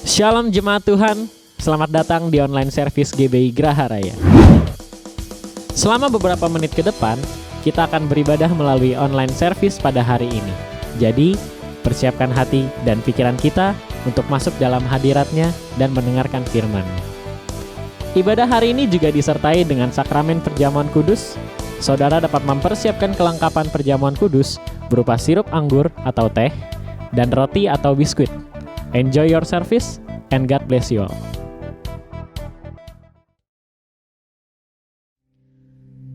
Shalom jemaat Tuhan, selamat datang di online service GBI Graha Raya. Selama beberapa menit ke depan, kita akan beribadah melalui online service pada hari ini. Jadi, persiapkan hati dan pikiran kita untuk masuk dalam hadirat-Nya dan mendengarkan firman-Nya. Ibadah hari ini juga disertai dengan sakramen perjamuan kudus. Saudara dapat mempersiapkan kelengkapan perjamuan kudus berupa sirup anggur atau teh dan roti atau biskuit. Enjoy your service and God bless you all.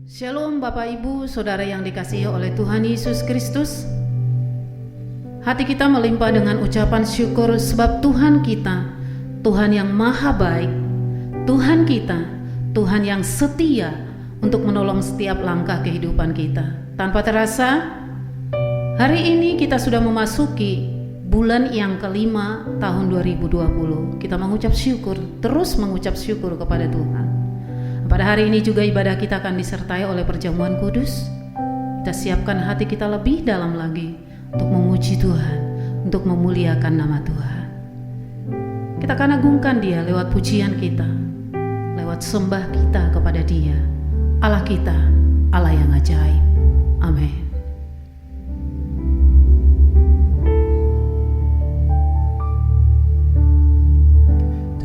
Shalom Bapak Ibu, Saudara yang dikasihi oleh Tuhan Yesus Kristus. Hati kita melimpah dengan ucapan syukur sebab Tuhan kita, Tuhan yang maha baik, Tuhan kita, Tuhan yang setia untuk menolong setiap langkah kehidupan kita. Tanpa terasa, hari ini kita sudah memasuki bulan yang kelima tahun 2020. Kita mengucap syukur, terus mengucap syukur kepada Tuhan. Pada hari ini juga ibadah kita akan disertai oleh perjamuan kudus. Kita siapkan hati kita lebih dalam lagi untuk memuji Tuhan, untuk memuliakan nama Tuhan. Kita akan agungkan Dia lewat pujian kita, lewat sembah kita kepada Dia, Allah kita, Allah yang ajaib. Amin.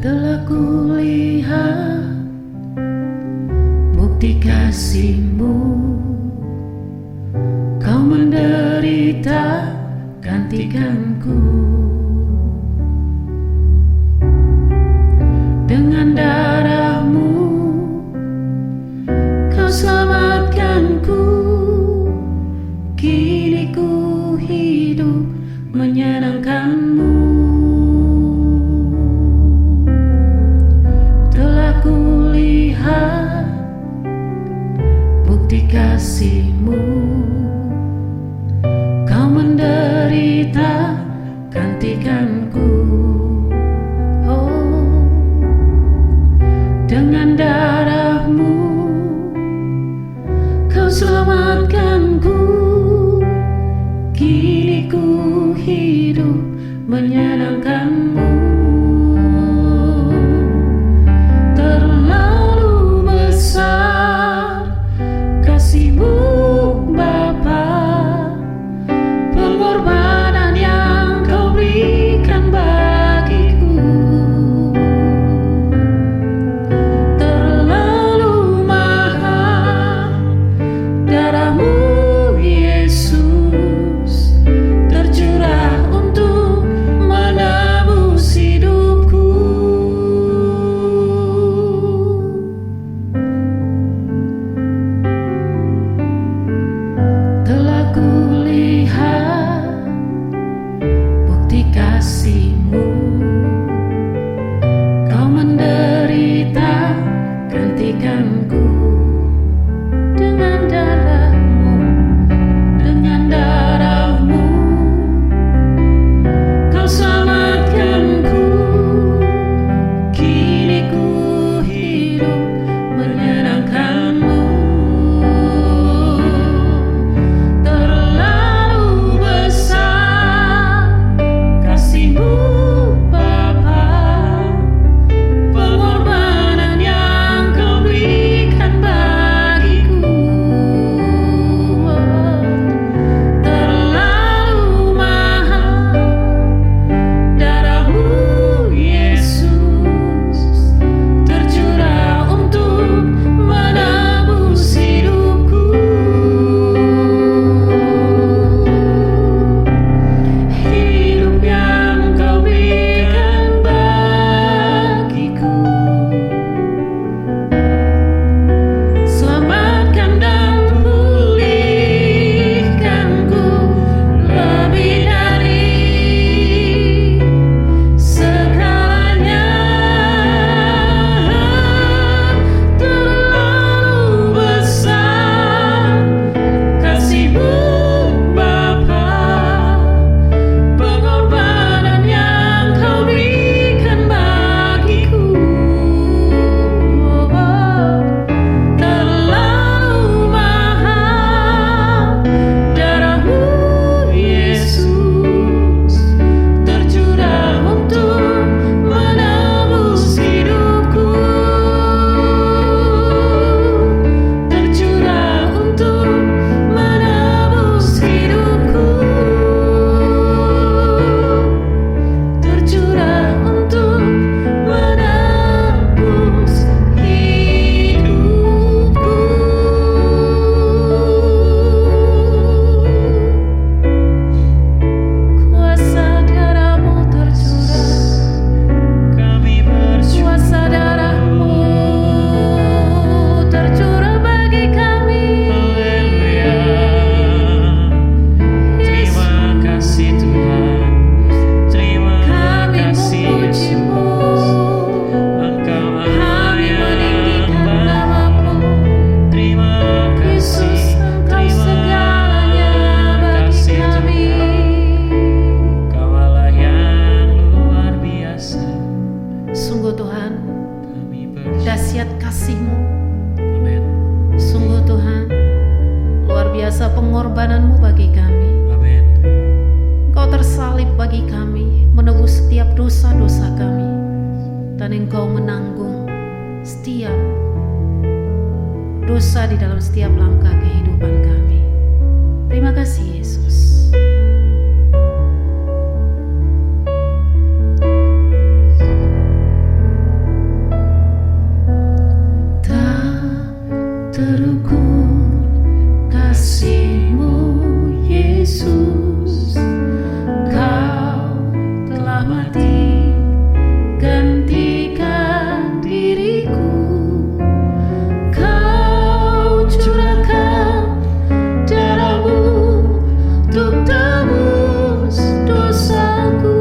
Telah kulihat bukti kasih-Mu, Kau menderita gantikanku. Dengan darah-Mu Kau selamatkanku. Kini ku hidup menyenangkan-Mu. Kulihat bukti kasih-Mu, Kau menderita gantikanku. Oh, dengan darah-Mu Kau selamatkanku. Kini ku hidup menyenangkan-Mu. Kasih-Mu Bapa, pengorbanan yang Kau berikan bagiku terlalu mahal. Darah-Mu Yesus tercurah untuk menebus hidupku. Kasih-Mu, Kau menderita gantikanku. Dengan darah-Mu, dengan darah-Mu Kau selamatkanku. Kini ku hidup menyenangkan-Mu. Terlalu besar kasih-Mu karena Engkau menanggung setiap dosa di dalam setiap langkah kehidupan kami. Terima kasih Yesus. Terukur kasih-Mu Yesus, Kau telah mati gantikan diriku, Kau curahkan darah-Mu untuk tebus dosaku.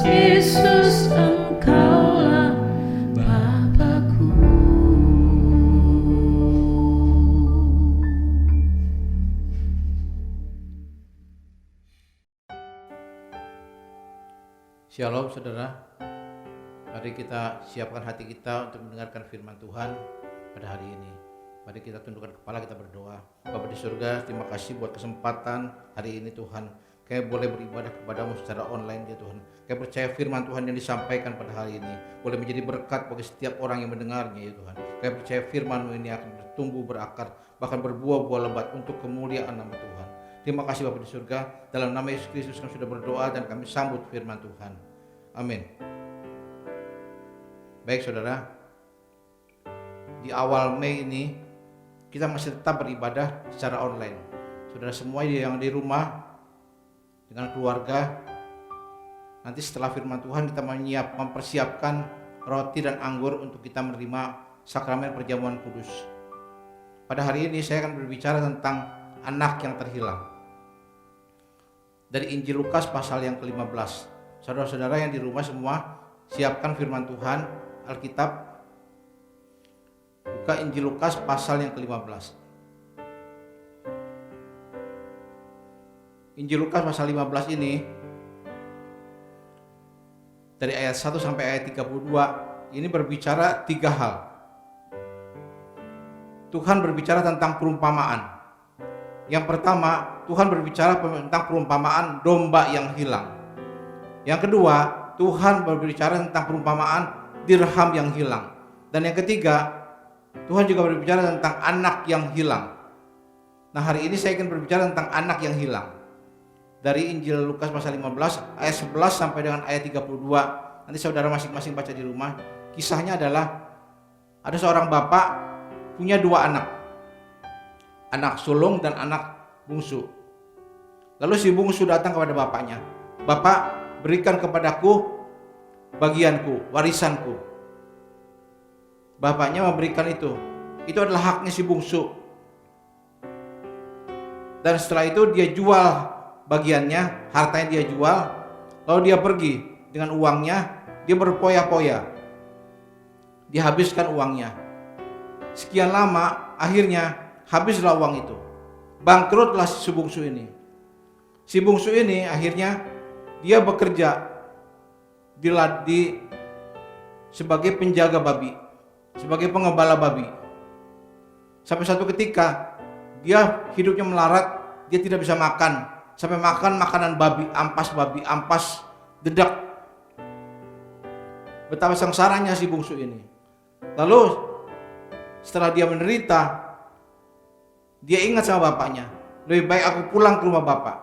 Yesus, Engkaulah Bapa. Shalom saudara, mari kita siapkan hati kita untuk mendengarkan firman Tuhan pada hari ini. Mari kita tundukkan kepala, kita berdoa. Bapa di surga, terima kasih buat kesempatan hari ini Tuhan. Kami boleh beribadah kepadamu secara online ya Tuhan. Kami percaya firman Tuhan yang disampaikan pada hari ini boleh menjadi berkat bagi setiap orang yang mendengarnya ya Tuhan. Kami percaya firman-Mu ini akan bertumbuh berakar, bahkan berbuah-buah lebat untuk kemuliaan nama Tuhan. Terima kasih Bapa di surga, dalam nama Yesus Kristus kami sudah berdoa dan kami sambut firman Tuhan. Amin. Baik saudara, di awal Mei ini kita masih tetap beribadah secara online. Saudara semua yang di rumah dengan keluarga, nanti setelah firman Tuhan kita mempersiapkan roti dan anggur untuk kita menerima sakramen perjamuan kudus. Pada hari ini saya akan berbicara tentang anak yang terhilang. Dari Injil Lukas pasal yang ke-15. Saudara-saudara yang di rumah semua, siapkan firman Tuhan, Alkitab. Buka Injil Lukas pasal yang ke-15. Injil Lukas pasal 15 ini, dari ayat 1 sampai ayat 32, ini berbicara 3 hal. Tuhan berbicara tentang perumpamaan. Yang pertama, Tuhan berbicara tentang perumpamaan domba yang hilang. Yang kedua, Tuhan berbicara tentang perumpamaan dirham yang hilang. Dan yang ketiga, Tuhan juga berbicara tentang anak yang hilang. Nah, hari ini saya ingin berbicara tentang anak yang hilang. Dari Injil Lukas pasal 15 ayat 11 sampai dengan ayat 32. Nanti saudara masing-masing baca di rumah. Kisahnya adalah ada seorang bapak punya 2 anak. Anak sulung dan anak bungsu. Lalu si bungsu datang kepada bapaknya. Bapak, berikan kepadaku bagianku, warisanku. Bapaknya memberikan itu. Itu adalah haknya si bungsu. Dan setelah itu dia jual bagiannya, hartanya dia jual. Lalu dia pergi dengan uangnya, dia berpoya-poya. Dia habiskan uangnya. Sekian lama, akhirnya habislah uang itu. Bangkrutlah si bungsu ini. Si bungsu ini akhirnya dia bekerja sebagai penjaga babi, sebagai pengembala babi. Sampai satu ketika dia hidupnya melarat, dia tidak bisa makan. Sampai makan makanan babi, ampas dedak. Betapa sengsaranya si bungsu ini. Lalu setelah dia menderita, dia ingat sama bapaknya, lebih baik aku pulang ke rumah bapak.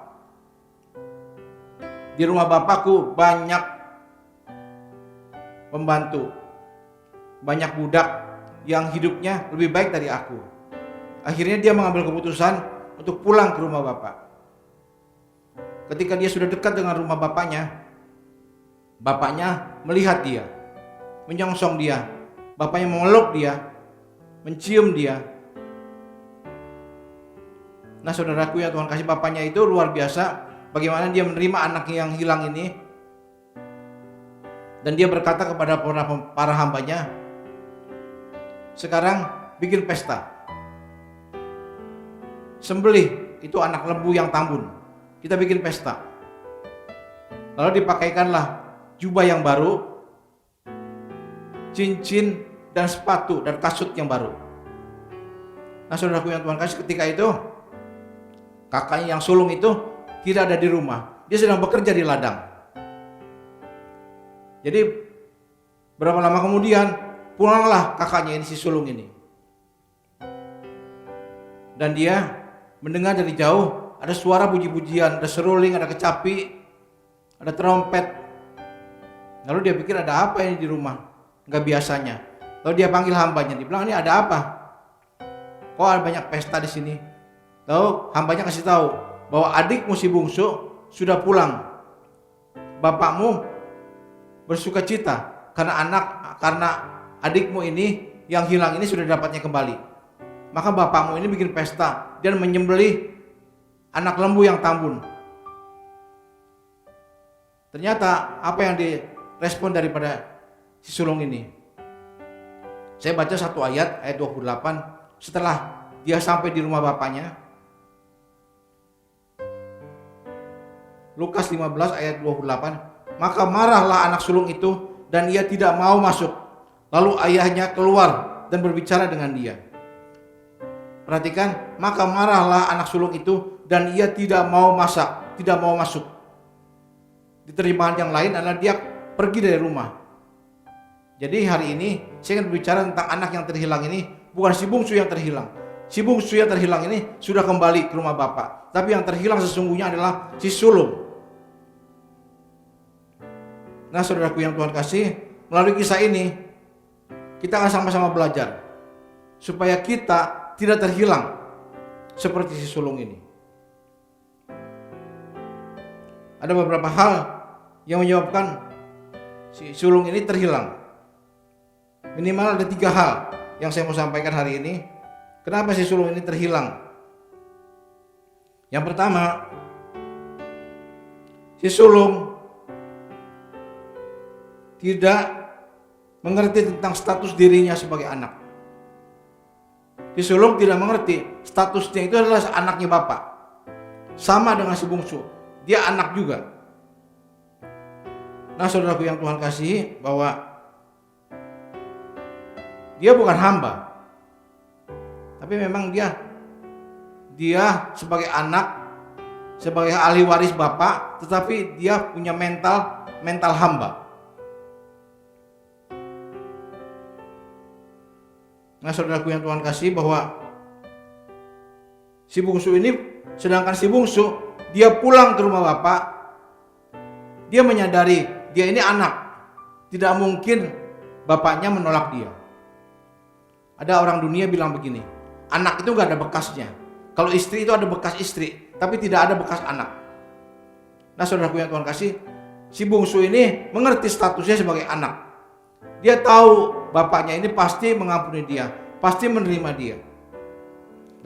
Di rumah bapakku banyak pembantu, banyak budak yang hidupnya lebih baik dari aku. Akhirnya dia mengambil keputusan untuk pulang ke rumah bapak. Ketika dia sudah dekat dengan rumah bapaknya, bapaknya melihat dia, menyongsong dia. Bapaknya memeluk dia, mencium dia. Nah saudaraku yang Tuhan kasih, bapaknya itu luar biasa bagaimana dia menerima anak yang hilang ini. Dan dia berkata kepada para hambanya, sekarang bikin pesta. Sembelih itu anak lembu yang tambun. Kita bikin pesta. Lalu dipakaikanlah jubah yang baru, cincin dan sepatu dan kasut yang baru. Nah saudaraku yang Tuhan kasih, ketika itu kakaknya yang sulung itu tidak ada di rumah. Dia sedang bekerja di ladang. Jadi berapa lama kemudian pulanglah kakaknya ini, si sulung ini. Dan dia mendengar dari jauh ada suara puji-pujian, ada seruling, ada kecapi, ada trompet. Lalu dia pikir ada apa ini di rumah, nggak biasanya. Lalu dia panggil hambanya, dia bilang, ini ada apa? Kok ada banyak pesta di sini? Lalu hambanya kasih tahu bahwa adikmu si bungsu sudah pulang. Bapakmu bersuka cita karena adikmu ini yang hilang ini sudah dapatnya kembali. Maka bapakmu ini bikin pesta dan menyembelih anak lembu yang tambun. Ternyata apa yang direspon daripada si sulung ini? Saya baca satu ayat 28. Setelah dia sampai di rumah bapaknya, Lukas 15 ayat 28, Maka marahlah anak sulung itu dan ia tidak mau masuk. Lalu ayahnya keluar dan berbicara dengan dia. Perhatikan, maka marahlah anak sulung itu dan ia tidak mau masuk. Di terjemahan yang lain adalah dia pergi dari rumah. Jadi hari ini saya akan berbicara tentang anak yang terhilang ini, bukan si bungsu yang terhilang. Si bungsu yang terhilang ini sudah kembali ke rumah bapak. Tapi yang terhilang sesungguhnya adalah si sulung. Nah, saudaraku yang Tuhan kasih, melalui kisah ini kita akan sama-sama belajar supaya kita tidak terhilang seperti si sulung ini. Ada beberapa hal yang menyebabkan si sulung ini terhilang. Minimal ada 3 hal yang saya mau sampaikan hari ini. Kenapa si sulung ini terhilang? Yang pertama, si sulung tidak mengerti tentang status dirinya sebagai anak. Si sulung tidak mengerti statusnya itu adalah anaknya bapak. Sama dengan si bungsu, dia anak juga. Nah, saudaraku yang Tuhan kasihi, bahwa dia bukan hamba, tapi memang dia sebagai anak, sebagai ahli waris bapak, tetapi dia punya mental hamba. Nah, saudaraku yang Tuhan kasih, bahwa si bungsu ini, sedangkan si bungsu dia pulang ke rumah bapak, dia menyadari dia ini anak, tidak mungkin bapaknya menolak dia. Ada orang dunia bilang begini, anak itu gak ada bekasnya. Kalau istri itu ada bekas istri, tapi tidak ada bekas anak. Nah, saudaraku yang Tuhan kasih, si bungsu ini mengerti statusnya sebagai anak. Dia tahu bapaknya ini pasti mengampuni dia, pasti menerima dia.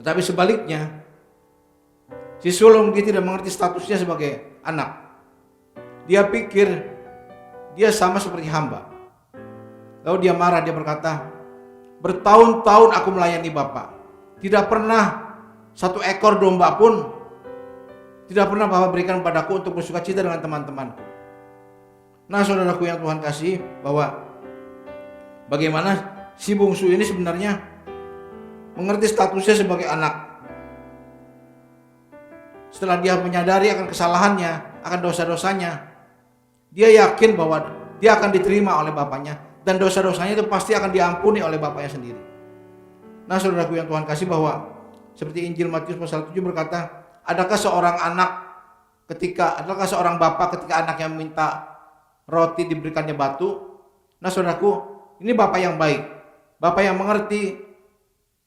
Tetapi sebaliknya, si sulung dia tidak mengerti statusnya sebagai anak. Dia pikir dia sama seperti hamba. Lalu dia marah, dia berkata, bertahun-tahun aku melayani bapak, tidak pernah 1 ekor domba pun tidak pernah bapak berikan padaku untuk bersuka cita dengan teman-temanku. Nah, saudaraku yang Tuhan kasih, bahwa bagaimana si bungsu ini sebenarnya mengerti statusnya sebagai anak. Setelah dia menyadari akan kesalahannya, akan dosa-dosanya, dia yakin bahwa dia akan diterima oleh bapaknya, dan dosa-dosanya itu pasti akan diampuni oleh bapaknya sendiri. Nah, saudaraku yang Tuhan kasih, bahwa seperti Injil Matius pasal 7 berkata, adakah seorang bapak ketika anaknya meminta roti diberikannya batu? Nah, saudaraku, ini bapak yang baik, bapak yang mengerti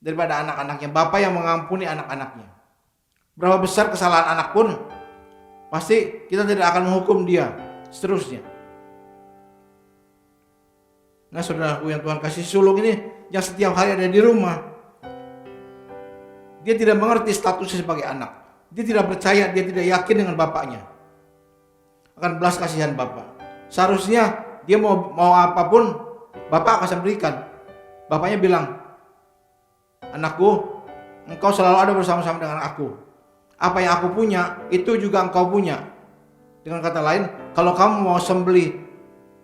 daripada anak-anaknya, bapak yang mengampuni anak-anaknya. Berapa besar kesalahan anak pun, pasti kita tidak akan menghukum dia seterusnya. Nah, saudaraku yang Tuhan kasih, sulung ini yang setiap hari ada di rumah, dia tidak mengerti statusnya sebagai anak. Dia tidak percaya, dia tidak yakin dengan bapaknya akan belas kasihan bapak. Seharusnya dia mau apapun bapak akan berikan. Bapaknya bilang, anakku, engkau selalu ada bersama-sama dengan aku. Apa yang aku punya, itu juga engkau punya. Dengan kata lain, kalau kamu mau sembelih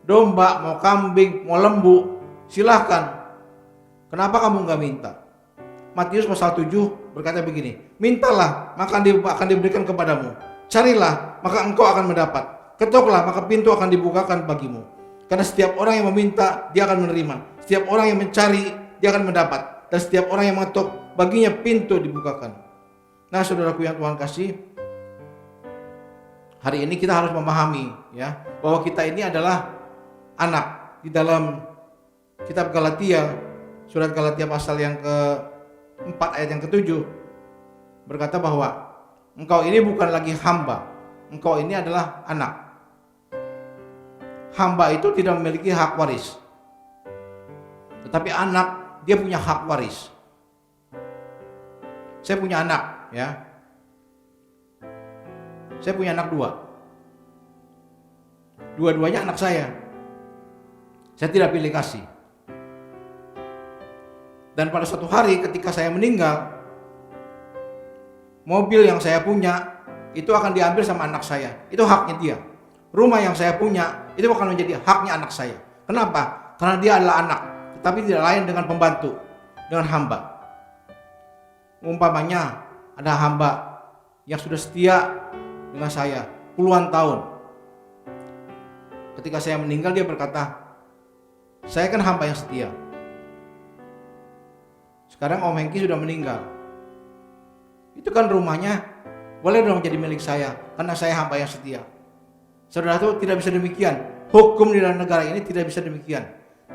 domba, mau kambing, mau lembu, silahkan. Kenapa kamu nggak minta? Matius pasal 7 berkata begini, mintalah maka akan diberikan kepadamu, carilah maka engkau akan mendapat, ketoklah maka pintu akan dibukakan bagimu. Karena setiap orang yang meminta, dia akan menerima, setiap orang yang mencari, dia akan mendapat, dan setiap orang yang mengetuk, baginya pintu dibukakan. Nah, saudaraku yang Tuhan kasih, hari ini kita harus memahami ya, bahwa kita ini adalah anak. Di dalam kitab Galatia, surat Galatia pasal yang ke-4 ayat yang ke-7 berkata bahwa engkau ini bukan lagi hamba, engkau ini adalah anak. Hamba itu tidak memiliki hak waris, tetapi anak dia punya hak waris. Saya punya anak ya, saya punya anak 2. Dua-duanya anak saya tidak pilih kasih. Dan pada suatu hari ketika saya meninggal, mobil yang saya punya itu akan diambil sama anak saya. Itu haknya dia. rumah yang saya punya itu akan menjadi haknya anak saya. Kenapa? Karena dia adalah anak, tetapi tidak lain dengan pembantu, dengan hamba. Umpamanya ada hamba yang sudah setia dengan saya puluhan tahun. Ketika saya meninggal dia berkata, saya kan hamba yang setia. Sekarang Om Hengki sudah meninggal. Itu kan rumahnya boleh dong menjadi milik saya karena saya hamba yang setia. Saudara itu tidak bisa demikian. Hukum di dalam negara ini tidak bisa demikian.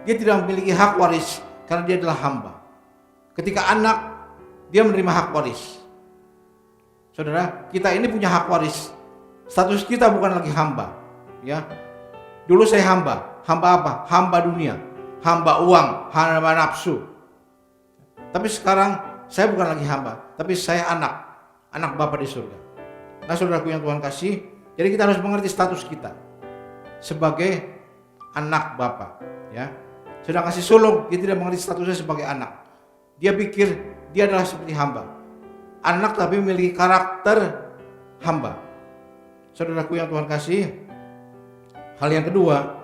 Dia tidak memiliki hak waris karena dia adalah hamba. Ketika anak, dia menerima hak waris. Saudara, kita ini punya hak waris. Status kita bukan lagi hamba, ya. Dulu saya hamba. Hamba apa? Hamba dunia, hamba uang, hamba nafsu. Tapi sekarang saya bukan lagi hamba, tapi saya anak Bapa di surga. Nah, saudaraku yang Tuhan kasih, jadi kita harus mengerti status kita sebagai anak Bapa, ya. Sedangkan si sulung dia tidak mengerti statusnya sebagai anak. Dia pikir dia adalah seperti hamba. Anak tapi memiliki karakter hamba. Saudaraku yang Tuhan kasih, hal yang kedua,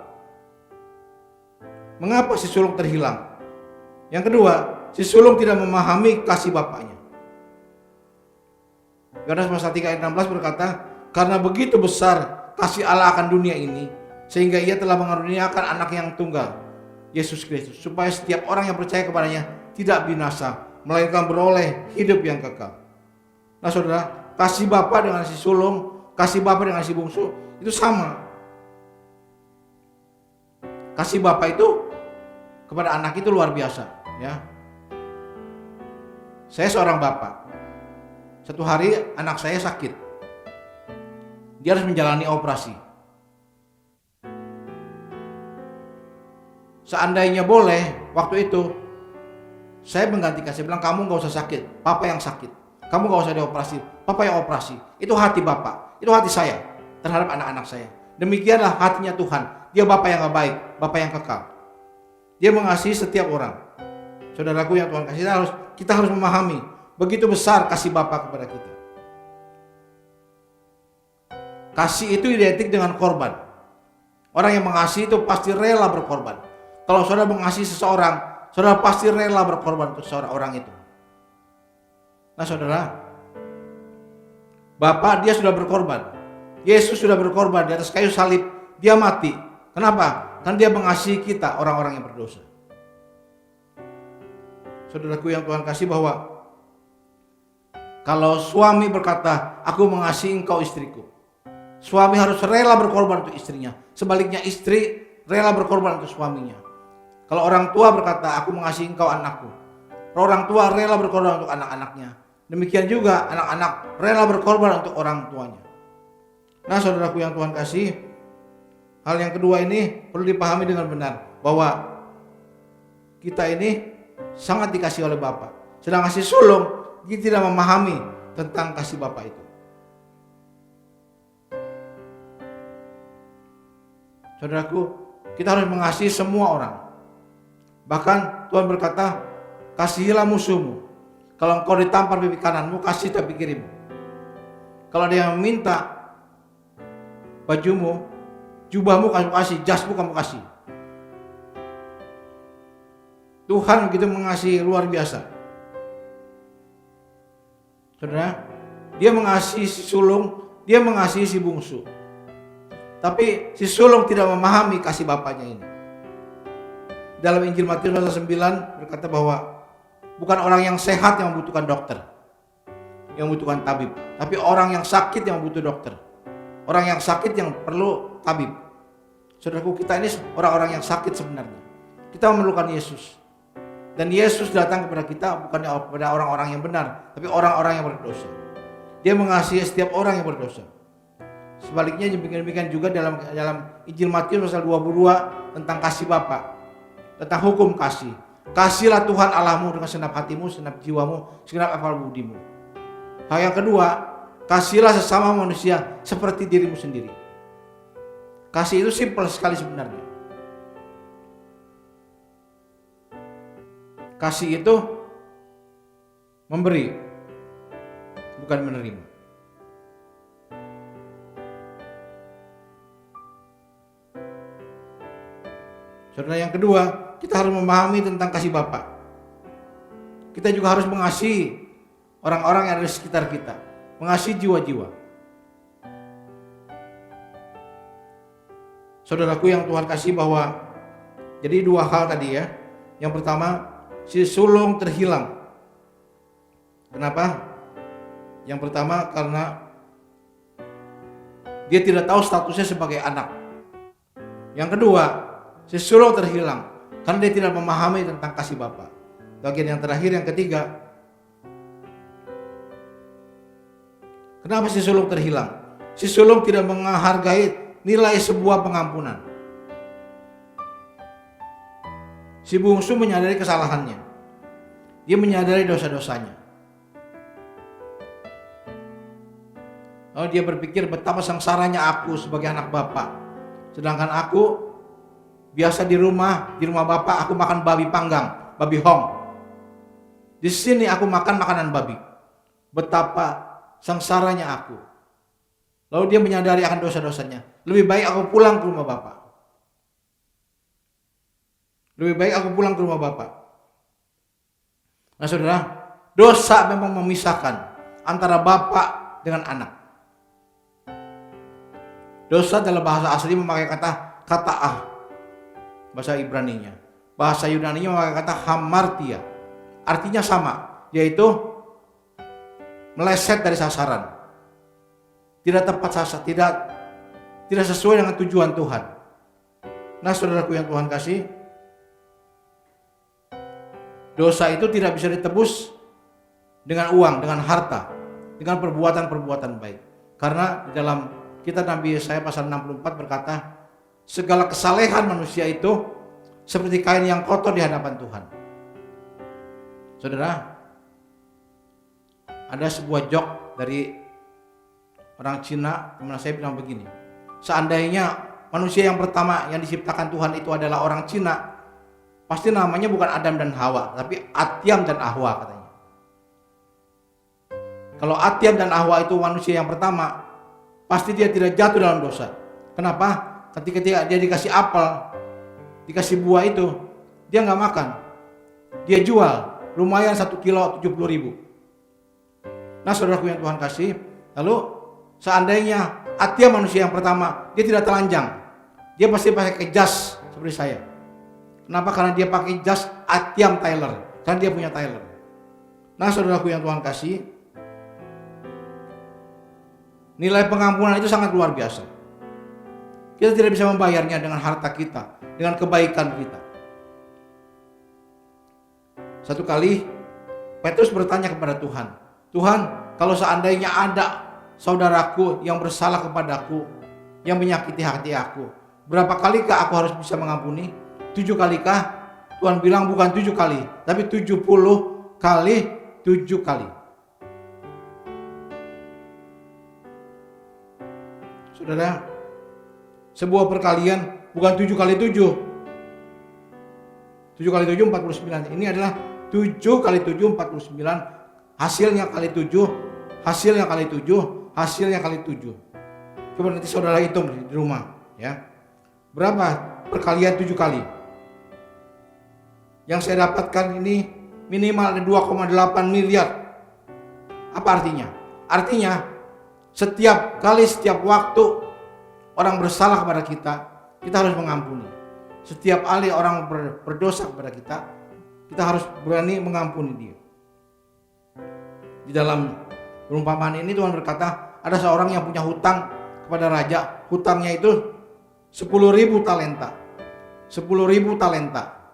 mengapa si sulung terhilang? Yang kedua, si sulung tidak memahami kasih bapaknya. Yohanes pasal 3 ayat 16 berkata, karena begitu besar kasih Allah akan dunia ini, sehingga ia telah mengaruniakan anak yang tunggal, Yesus Kristus, supaya setiap orang yang percaya kepadanya tidak binasa, melainkan beroleh hidup yang kekal. Nah saudara, kasih Bapa dengan si sulung, kasih Bapa dengan si bungsu itu sama. Kasih Bapa itu kepada anak itu luar biasa, ya. Saya seorang bapak. Satu hari anak saya sakit. Dia harus menjalani operasi. Seandainya boleh, waktu itu saya menggantikan. Saya bilang, kamu gak usah sakit, papa yang sakit. Kamu gak usah dioperasi, papa yang operasi. Itu hati bapak, itu hati saya terhadap anak-anak saya. Demikianlah hatinya Tuhan. Dia Bapa yang baik, Bapa yang kekal. Dia mengasihi setiap orang. Saudaraku yang Tuhan kasih, kita harus memahami begitu besar kasih Bapa kepada kita. Kasih itu identik dengan korban. Orang yang mengasihi itu pasti rela berkorban. Kalau saudara mengasihi seseorang, saudara pasti rela berkorban untuk seorang itu. Nah saudara, Bapa dia sudah berkorban. Yesus sudah berkorban di atas kayu salib. Dia mati. Kenapa? Karena dia mengasihi kita, orang-orang yang berdosa. Saudaraku yang Tuhan kasih, bahwa kalau suami berkata, aku mengasihi engkau istriku, suami harus rela berkorban untuk istrinya. Sebaliknya istri rela berkorban untuk suaminya. Kalau orang tua berkata, aku mengasihi engkau anakku, orang tua rela berkorban untuk anak-anaknya. Demikian juga anak-anak rela berkorban untuk orang tuanya. Nah saudaraku yang Tuhan kasih, hal yang kedua ini perlu dipahami dengan benar, bahwa kita ini sangat dikasih oleh Bapa. Sedangkan si sulung dia tidak memahami tentang kasih Bapa itu. Saudaraku, kita harus mengasihi semua orang. Bahkan Tuhan berkata, kasihilah musuhmu. Kalau engkau ditampar pipi kananmu, kasih pipi kirimu. Kalau ada yang meminta bajumu, jubahmu kamu kasih, jasmu kamu kasih. Tuhan begitu mengasihi, luar biasa. Saudara, dia mengasihi si sulung, dia mengasihi si bungsu. Tapi si sulung tidak memahami kasih bapaknya ini. Dalam Injil Matius pasal 9 berkata bahwa bukan orang yang sehat yang membutuhkan dokter, yang membutuhkan tabib, tapi orang yang sakit yang membutuhkan dokter. Orang yang sakit yang perlu tabib. Saudaraku, kita ini orang-orang yang sakit sebenarnya. Kita memerlukan Yesus. Dan Yesus datang kepada kita bukan kepada orang-orang yang benar, tapi orang-orang yang berdosa. Dia mengasihi setiap orang yang berdosa. Sebaliknya demikian juga dalam Injil Matius pasal 22 tentang kasih Bapa, tentang hukum kasih. Kasihlah Tuhan Allahmu dengan segenap hatimu, segenap jiwamu, segenap akal budimu. Hal yang kedua, kasihlah sesama manusia seperti dirimu sendiri. Kasih itu simpel sekali sebenarnya. Kasih itu memberi, bukan menerima. Saudara, yang kedua, kita harus memahami tentang kasih Bapa. Kita juga harus mengasihi orang-orang yang ada di sekitar kita, mengasihi jiwa-jiwa. Saudaraku yang Tuhan kasih, bahwa jadi dua hal tadi ya. Yang pertama, si sulung terhilang. Kenapa? Yang pertama karena dia tidak tahu statusnya sebagai anak. Yang kedua, si sulung terhilang karena dia tidak memahami tentang kasih Bapa. Bagian yang terakhir, yang ketiga, kenapa si sulung terhilang? Si sulung tidak menghargai nilai sebuah pengampunan. Si bungsu menyadari kesalahannya. Dia menyadari dosa-dosanya. Lalu dia berpikir, betapa sengsaranya aku sebagai anak bapak. Sedangkan aku biasa di rumah bapak aku makan babi panggang, babi hong. Di sini aku makan makanan babi. Betapa sengsaranya aku. Lalu dia menyadari akan dosa-dosanya. Lebih baik aku pulang ke rumah bapak. Lebih baik aku pulang ke rumah bapak. Nah saudara, dosa memang memisahkan antara bapak dengan anak. Dosa dalam bahasa asli memakai kata kata'ah, bahasa Ibraninya. Bahasa Yunaninya memakai kata hamartia. Artinya sama, yaitu meleset dari sasaran. Tidak tepat sasaran, tidak sesuai dengan tujuan Tuhan. Nah saudaraku yang Tuhan kasih, dosa itu tidak bisa ditebus dengan uang, dengan harta, dengan perbuatan-perbuatan baik. Karena di dalam kitab Nabi Yesaya pasal 64 berkata, segala kesalehan manusia itu seperti kain yang kotor di hadapan Tuhan. Saudara, ada sebuah joke dari orang Cina, teman saya bilang begini, seandainya manusia yang pertama yang diciptakan Tuhan itu adalah orang Cina, pasti namanya bukan Adam dan Hawa, tapi Atyam dan Ahwa katanya. Kalau Atyam dan Ahwa itu manusia yang pertama, pasti dia tidak jatuh dalam dosa. Kenapa? Ketika dia dikasih apel, dikasih buah itu, dia nggak makan. Dia jual, lumayan 1 kilo 70.000. Nah saudaraku yang Tuhan kasih, lalu seandainya Atyam manusia yang pertama, dia tidak telanjang, dia pasti pakai jas seperti saya. Kenapa? Karena dia pakai jas Atyam Taylor, karena dia punya Taylor. Nah saudaraku yang Tuhan kasih, nilai pengampunan itu sangat luar biasa. Kita tidak bisa membayarnya dengan harta kita, dengan kebaikan kita. Satu kali Petrus bertanya kepada Tuhan, Tuhan, kalau seandainya ada saudaraku yang bersalah kepadaku, yang menyakiti hati aku, berapa kalikah aku harus bisa mengampuni? 7 kalikah? Tuhan bilang bukan 7 kali, tapi 70 kali 7 kali. Saudara, sebuah perkalian bukan 7 kali 7. 7 kali 7 49. Ini adalah 7 kali 7 49. Hasilnya kali 7, hasilnya kali 7, hasilnya kali 7. Coba nanti saudara hitung di rumah ya. Berapa perkalian 7 kali? Yang saya dapatkan ini minimal ada 2,8 miliar. Apa artinya? Artinya setiap kali, setiap waktu orang bersalah kepada kita, kita harus mengampuni. Setiap kali orang berdosa kepada kita, kita harus berani mengampuni dia. Di dalam perumpamaan ini Tuhan berkata, ada seorang yang punya hutang kepada raja. Hutangnya itu 10.000 talenta. 10.000 talenta.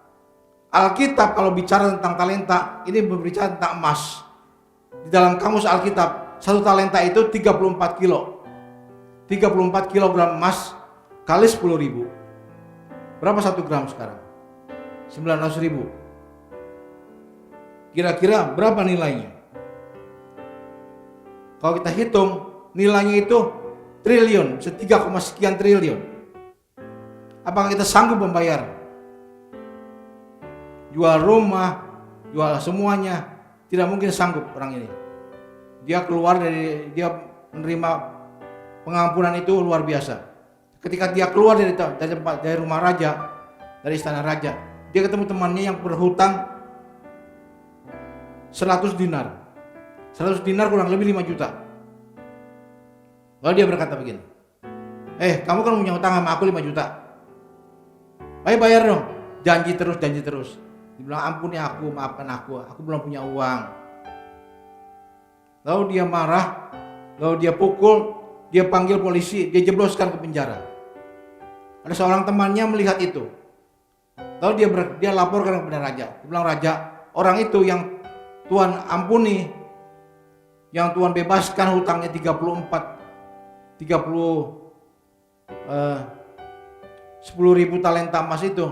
Alkitab kalau bicara tentang talenta, ini berbicara tentang emas. Di dalam kamus Alkitab, 1 talenta itu 34 kilo. 34 kilogram emas kali 10.000. Berapa 1 gram sekarang? 900.000. Kira-kira berapa nilainya? Kalau kita hitung, nilainya itu triliun, 3, sekian triliun. Apakah kita sanggup membayar? Jual rumah, jual semuanya, tidak mungkin sanggup orang ini. Dia menerima pengampunan itu luar biasa. Ketika dia keluar dari rumah raja, dari istana raja. Dia ketemu temannya yang berhutang 100 dinar. 100 dinar kurang lebih 5 juta. Lalu dia berkata begini, kamu kan punya hutang sama aku 5 juta. Ayo bayar dong. Janji terus. Dibilang, ampuni aku, maafkan aku belum punya uang. Lalu dia marah, lalu dia pukul, dia panggil polisi, dia jebloskan ke penjara. Ada seorang temannya melihat itu. Lalu dia laporkan kepada raja. Dia bilang, raja, orang itu yang Tuhan ampuni, yang Tuhan bebaskan hutangnya 10.000 talenta emas itu,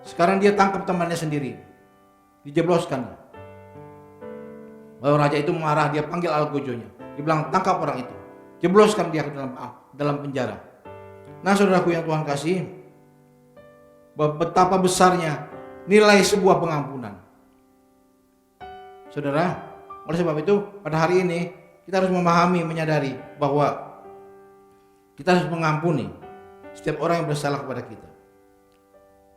sekarang dia tangkap temannya sendiri, dijebloskan. Lalu raja itu marah, dia panggil algojonya, dia bilang, tangkap orang itu, jebloskan dia ke dalam penjara. Nah, saudaraku yang Tuhan kasih, betapa besarnya nilai sebuah pengampunan. Saudara, oleh sebab itu pada hari ini kita harus memahami, menyadari bahwa kita harus mengampuni setiap orang yang bersalah kepada kita.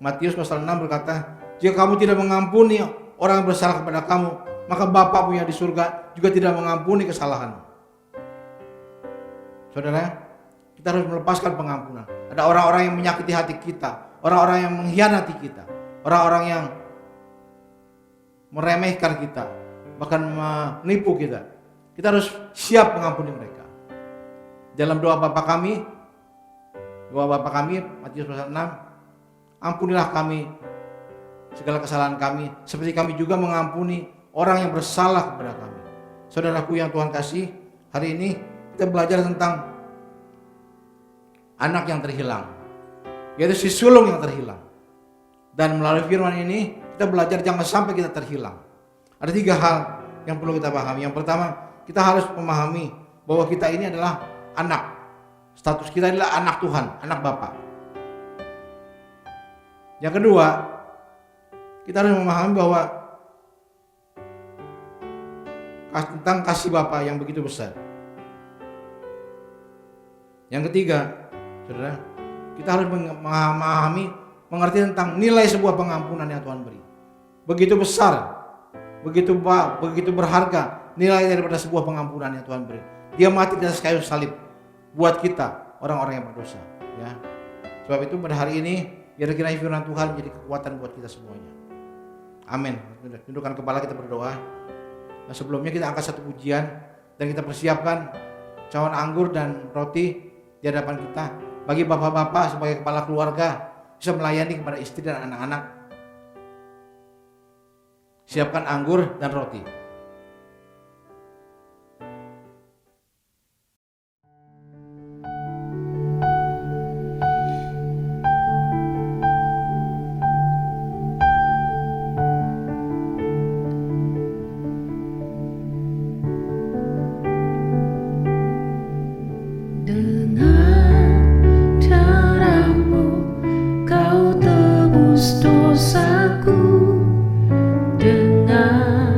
Matius pasal 6 berkata, jika kamu tidak mengampuni orang yang bersalah kepada kamu, maka Bapakmu yang di surga juga tidak mengampuni kesalahanmu. Saudara, kita harus melepaskan pengampunan. Ada orang-orang yang menyakiti hati kita, orang-orang yang mengkhianati kita, orang-orang yang meremehkan kita, bahkan menipu kita. Kita harus siap mengampuni mereka. Dalam doa Bapa kami, Matius pasal 6, ampunilah kami segala kesalahan kami, seperti kami juga mengampuni orang yang bersalah kepada kami. Saudaraku yang Tuhan kasih, hari ini kita belajar tentang anak yang terhilang, yaitu si sulung yang terhilang. Dan melalui firman ini kita belajar jangan sampai kita terhilang. Ada 3 hal yang perlu kita pahami. Yang pertama, kita harus memahami bahwa kita ini adalah anak. Status kita adalah anak Tuhan, anak Bapa. Yang kedua, kita harus memahami bahwa tentang kasih Bapa yang begitu besar. Yang ketiga, saudara, kita harus memahami, mengerti tentang nilai sebuah pengampunan yang Tuhan beri. Begitu besar, begitu berharga nilai daripada sebuah pengampunan yang Tuhan beri. Dia mati di atas kayu salib buat kita, orang-orang yang berdosa, ya. Sebab itu pada hari ini biar kiranya firman Tuhan menjadi kekuatan buat kita semuanya. Amin. Tundukkan kepala, kita berdoa. Nah, sebelumnya kita angkat satu pujian dan kita persiapkan cawan anggur dan roti di hadapan kita. Bagi bapak-bapak sebagai kepala keluarga bisa melayani kepada istri dan anak-anak. Siapkan anggur dan roti. Dosaku dengan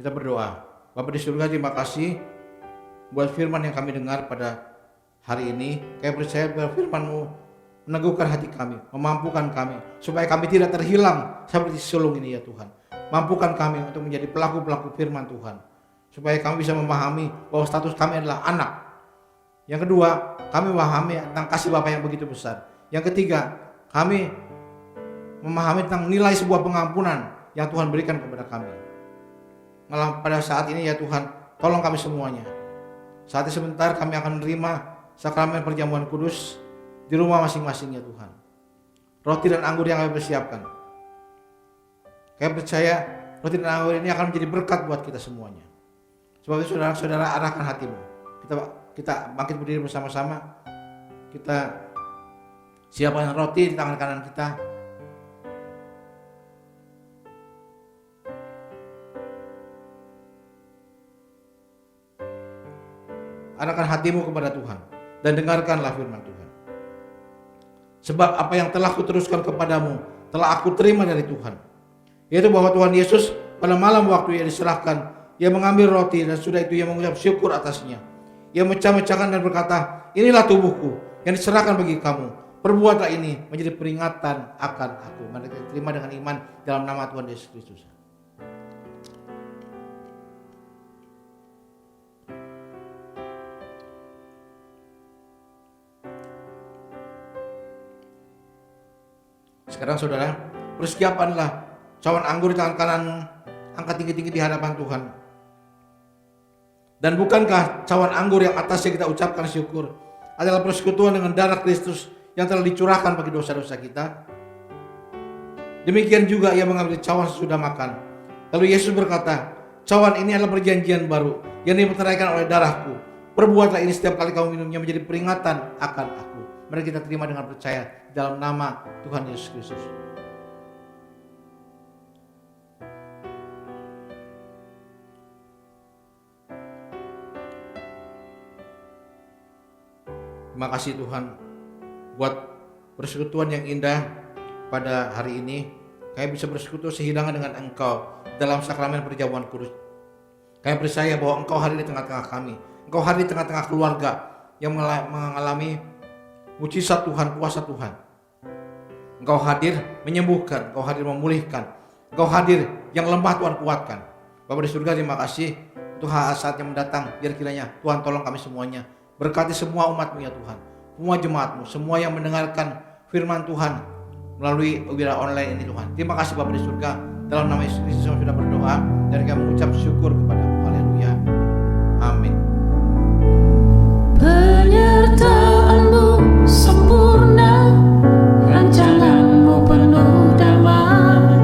Kita berdoa. Bapa di surga, terima kasih buat firman yang kami dengar pada hari ini. Kami percaya bahwa firman-Mu meneguhkan hati kami, memampukan kami supaya kami tidak terhilang seperti sulung ini ya Tuhan. Mampukan kami untuk menjadi pelaku-pelaku firman Tuhan, supaya kami bisa memahami bahwa status kami adalah anak. Yang kedua, kami memahami tentang kasih Bapa yang begitu besar. Yang ketiga, kami memahami tentang nilai sebuah pengampunan yang Tuhan berikan kepada kami. Malah pada saat ini ya Tuhan, tolong kami semuanya. Saatnya sebentar kami akan menerima sakramen perjamuan kudus di rumah masing-masing ya Tuhan. Roti dan anggur yang kami persiapkan, kami percaya roti dan anggur ini akan menjadi berkat buat kita semuanya. Sebab itu saudara-saudara, arahkan hatimu. Kita bangkit berdiri bersama-sama. Kita siapkan roti di tangan kanan kita. Arahkan hatimu kepada Tuhan dan dengarkanlah firman Tuhan. Sebab apa yang telah kuteruskan kepadamu telah aku terima dari Tuhan, yaitu bahwa Tuhan Yesus pada malam waktu ia diserahkan, ia mengambil roti dan sudah itu ia mengucap syukur atasnya. Ia mecah-mecahkan dan berkata, inilah tubuhku yang diserahkan bagi kamu. Perbuatlah ini menjadi peringatan akan aku. Mari kita terima dengan iman dalam nama Tuhan Yesus Kristus. Sekarang saudara, persiapanlah cawan anggur di tangan kananmu, angkat tinggi-tinggi di hadapan Tuhan. Dan bukankah cawan anggur yang atasnya kita ucapkan syukur adalah persekutuan dengan darah Kristus yang telah dicurahkan bagi dosa-dosa kita? Demikian juga ia mengambil cawan sesudah makan. Lalu Yesus berkata, cawan ini adalah perjanjian baru yang dimeteraikan oleh darahku. Perbuatlah ini setiap kali kamu minumnya menjadi peringatan akan aku. Mari kita terima dengan percaya dalam nama Tuhan Yesus Kristus. Terima kasih Tuhan buat persekutuan yang indah pada hari ini. Kami bisa bersekutu sehidangan dengan Engkau dalam sakramen perjamuan kudus. Kami percaya bahwa Engkau hadir di tengah-tengah kami. Engkau hadir di tengah-tengah keluarga yang mengalami mujizat Tuhan, kuasa Tuhan. Engkau hadir menyembuhkan, Engkau hadir memulihkan, Engkau hadir yang lemah Tuhan kuatkan. Bapa di surga, terima kasih untuk saat yang mendatang. Biar kiranya Tuhan tolong kami semuanya. Berkati semua umat-Mu ya Tuhan, semua jemaat-Mu, semua yang mendengarkan firman Tuhan melalui Wira Online ini Tuhan. Terima kasih Bapa di surga, dalam nama Yesus Kristus sudah berdoa dan kami mengucap syukur kepada-Mu. Haleluya. Amin. Penyertaan-Mu sempurna, rancangan-Mu penuh damai,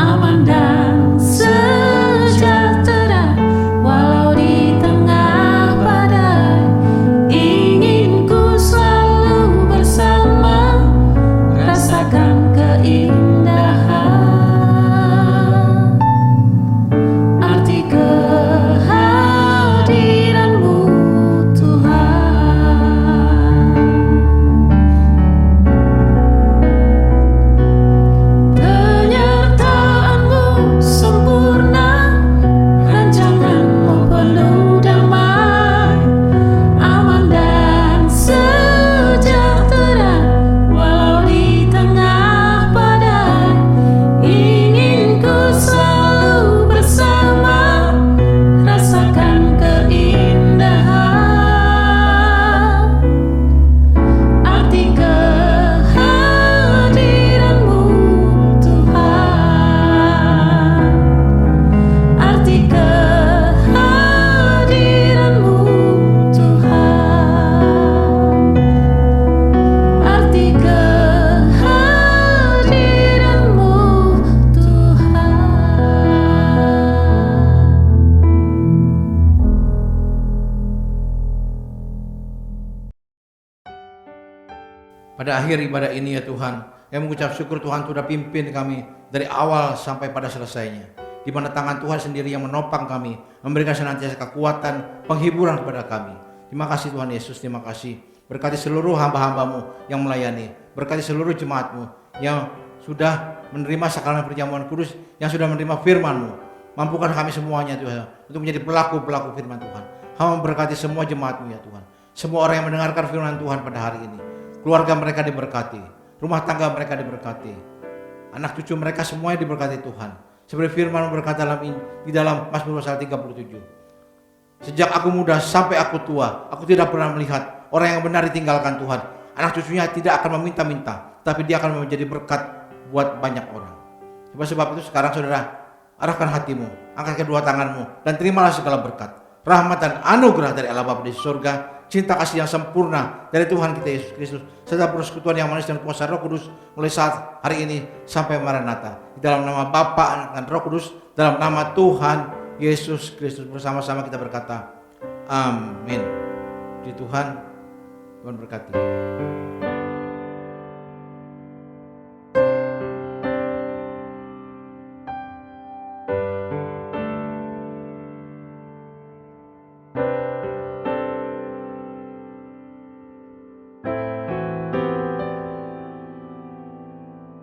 aman dan sejahtera walau di tengah badai. Ingin ku selalu bersama, rasakan keindahan arti kehadiran-Mu Tuhan. Penyertaan-Mu sempurna, rancangan-Mu penuh damai, aman dan sejahtera walau di tengah badai. Ingin ku selalu bersama, rasakan keindahan arti kehadiran-Mu Tuhan. Arti kehadiran-Mu Tuhan. Arti kehadiran-Mu Tuhan. Pada akhir ibadah ini ya Tuhan, yang mengucap syukur Tuhan sudah pimpin kami dari awal sampai pada selesainya. Di mana tangan Tuhan sendiri yang menopang kami, memberikan senantiasa kekuatan, penghiburan kepada kami. Terima kasih Tuhan Yesus, terima kasih. Berkati seluruh hamba-hamba-Mu yang melayani, berkati seluruh jemaat-Mu yang sudah menerima sakramen perjamuan kudus, yang sudah menerima firman-Mu. Mampukan kami semuanya Tuhan untuk menjadi pelaku-pelaku firman Tuhan. Hamba memberkati semua jemaat-Mu ya Tuhan. Semua orang yang mendengarkan firman Tuhan pada hari ini. Keluarga mereka diberkati, rumah tangga mereka diberkati, anak cucu mereka semuanya diberkati Tuhan. Seperti firman berkata di dalam Mazmur pasal 37. Sejak aku muda sampai aku tua, aku tidak pernah melihat orang yang benar ditinggalkan Tuhan. Anak cucunya tidak akan meminta-minta, tapi dia akan menjadi berkat buat banyak orang. Sebab itu sekarang saudara, arahkan hatimu, angkat kedua tanganmu, dan terimalah segala berkat, rahmat dan anugerah dari Allah Bapa di surga, cinta kasih yang sempurna dari Tuhan kita Yesus Kristus, serta persekutuan yang manis dan kuasa Roh Kudus mulai saat hari ini sampai Maranatha. Di dalam nama Bapa, Anak dan Roh Kudus, dalam nama Tuhan Yesus Kristus, bersama-sama kita berkata, amin. Di Tuhan berkati.